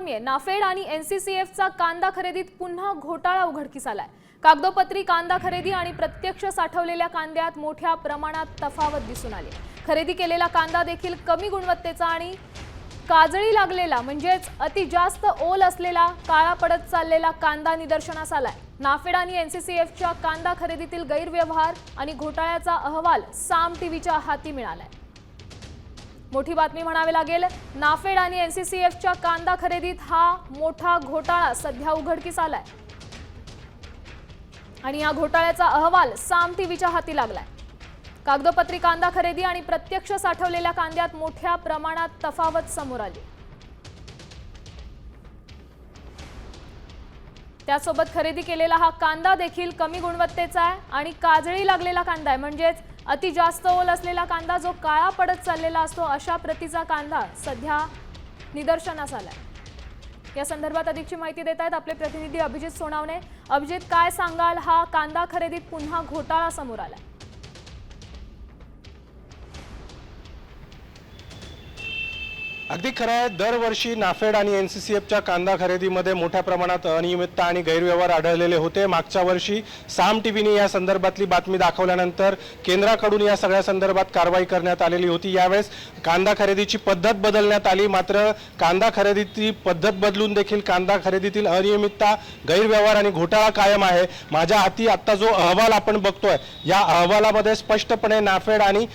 बातमी आहे। नाफेड आणि एनसीसीएफचा कांदा खरेदीत पुन्हा घोटाळा उघडकीस आलाय। कागदोपत्री कांदा खरेदी आणि प्रत्यक्ष साठवलेल्या कांद्यात मोठ्या प्रमाणात तफावत दिसून आली। खरेदी केलेला कांदा देखील कमी गुणवत्तेचा आणि काजळी लागलेला म्हणजेच अति जास्त ओल असलेला काळा पडत चाललेला कांदा निदर्शनास आलाय। नाफेड आणि एनसीसीएफच्या कांदा खरेदीतील गैरव्यवहार आणि घोटाळ्याचा अहवाल साम टीव्हीच्या हाती मिळालाय। मोठी बातमी म्हणावी लागेल। नाफेड आणि एनसीसीएफच्या कांदा खरेदीत हा मोठा घोटाळा सध्या उघडकीस आलाय आणि या घोटाळ्याचा अहवाल साम टीव्हीच्या हाती लागलाय। कागदोपत्री कांदा खरेदी आणि प्रत्यक्ष साठवलेल्या कांद्यात मोठ्या प्रमाणात तफावत समोर आली। त्यासोबत खरेदी केलेला हा कांदा देखील कमी गुणवत्तेचा आहे आणि काजळी लागलेला कांदा आहे, म्हणजेच अति जास्त ओल असलेला कांदा जो काळा पडत चाललेला असतो अशा प्रतीचा कांदा सध्या निदर्शनास आलाय। या संदर्भात अधिकची माहिती देत आहेत आपले प्रतिनिधी अभिजित सोनावणे। अभिजित, काय सांगाल, हा कांदा खरेदीत पुन्हा घोटाळा समोर आलाय? अगदी खरं आहे, दरवर्षी नाफेड आणि एनसीसीएफच्या कांदा खरेदीमध्ये मोठ्या प्रमाणात अनियमितता आणि गैरव्यवहार आढळलेले होते। मागच्या वर्षी साम टीव्हीने या संदर्भातली बातमी दाखवल्यानंतर केंद्राकडून या सगळ्या संदर्भात कारवाई करण्यात आलेली होती। यावेळेस कांदा खरेदीची पद्धत बदलण्यात आली, मात्र कांदा खरेदीची पद्धत बदलून देखील कांदा खरेदीतील अनियमितता, गैरव्यवहार आणि घोटाळा कायम आहे। माझ्या हाती आता जो अहवाल आपण बघतोय, या अहवालामध्ये स्पष्टपणे नाफेड आणि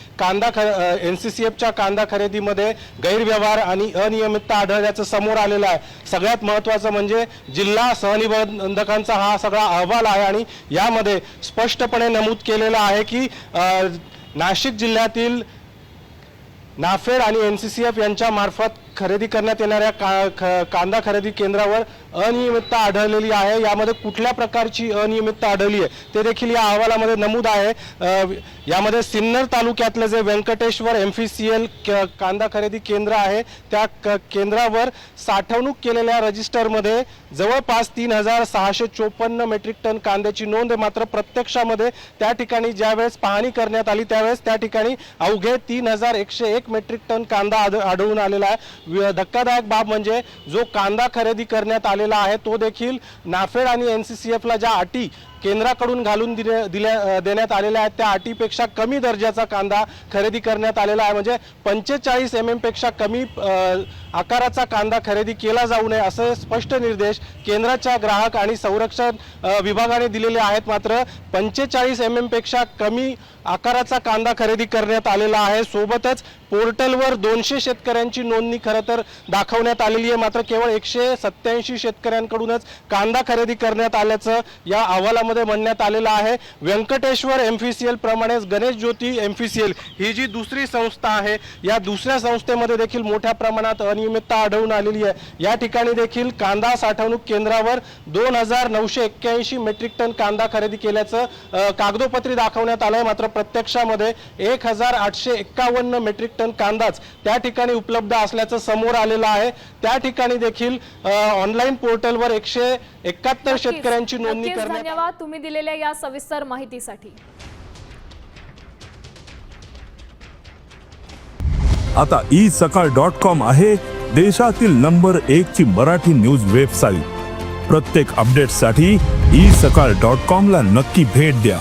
एनसीसीएफच्या कांदा खरेदीमध्ये गैरव्यवहार आणि अनियमितता आढळल्याचं समोर आलेलं आहे। सगळ्यात महत्त्वाचं म्हणजे जिल्हा सहनिबंधकांचा हा सगळा अहवाल आहे आणि यामध्ये स्पष्टपणे नमूद केलेलं आहे की नाशिक जिल्ह्यातील नाफेड आणि एनसीसीएफ यांच्या मार्फत खरेदी करण्यात येणाऱ्या कांदा खरेदी केंद्रावर अनियमितता आढळलेली आहे। यामध्ये कुठल्या प्रकारची अनियमितता आढळली आहे ते देखील या अहवालामध्ये नमूद आहे। यामध्ये सिन्नर तालुक्यातले जे व्यंकटेश्वर एमपीसीएल कांदा खरेदी केंद्र आहे, त्या केंद्रावर साठवणूक केलेल्या रजिस्टरमध्ये जवळपास 3654 मेट्रिक टन कांद्याची नोंद आहे। मात्र प्रत्यक्षामध्ये त्या ठिकाणी ज्यावेळेस पाहणी करण्यात आली त्यावेळेस त्या ठिकाणी अवघे 3101 मेट्रिक टन कांदा आढळून आलेला आहे। धक्कादायक बाब म्हणजे जो कांदा खरेदी करण्यात आलेला आहे तो देखील नाफेड आणि एनसीसीएफला ज्या अटी केंद्राकडून घालून देण्यात आलेल्या आहेत त्या अटीपेक्षा कमी दर्जाचा कांदा खरेदी करण्यात आलेला आहे। म्हणजे 45 mm पेक्षा कमी आकाराचा कांदा खरेदी केला जाऊ नये असे स्पष्ट निर्देश केंद्राच्या ग्राहक आणि संरक्षण विभागाने दिलेले आहेत। मात्र 45 mm पेक्षा कमी आकाराचा कांदा खरेदी करण्यात आलेला आहे। सोबतच पोर्टलवर 200 शेतकऱ्यांची नोंदणी खरं तर दाखवण्यात आलेली आहे, मात्र केवळ 187 शेतकऱ्यांकडूनच कांदा खरेदी करण्यात आल्याचं या अहवालामध्ये म्हणण्यात आलेलं आहे। व्यंकटेश्वर एमपीसीएल प्रमाणेच गणेश ज्योती एमपीसीएल ही जी दुसरी संस्था आहे, या दुसऱ्या संस्थेमध्ये देखील मोठ्या प्रमाणात अनियमितता आढळून आलेली आहे। या ठिकाणी देखील कांदा साठवणूक केंद्रावर 2981 मेट्रिक टन कांदा खरेदी केल्याचं कागदोपत्री दाखवण्यात आलंय, मात्र प्रत्यक्षामध्ये 1851 मेट्रिक टन कांदाच त्या ठिकाणी उपलब्ध असल्याचं समोर आलेलं आहे। त्या ठिकाणी देखील ऑनलाईन पोर्टलवर 171 शेतकऱ्यांची नोंदणी करण्यात। धन्यवाद तुम्ही दिलेल्या या सविस्तर माहितीसाठी। आता isakal.com आहे देशातील नंबर 1 ची मराठी न्यूज वेबसाईट। प्रत्येक अपडेटसाठी isakal.com ला नक्की भेट द्या।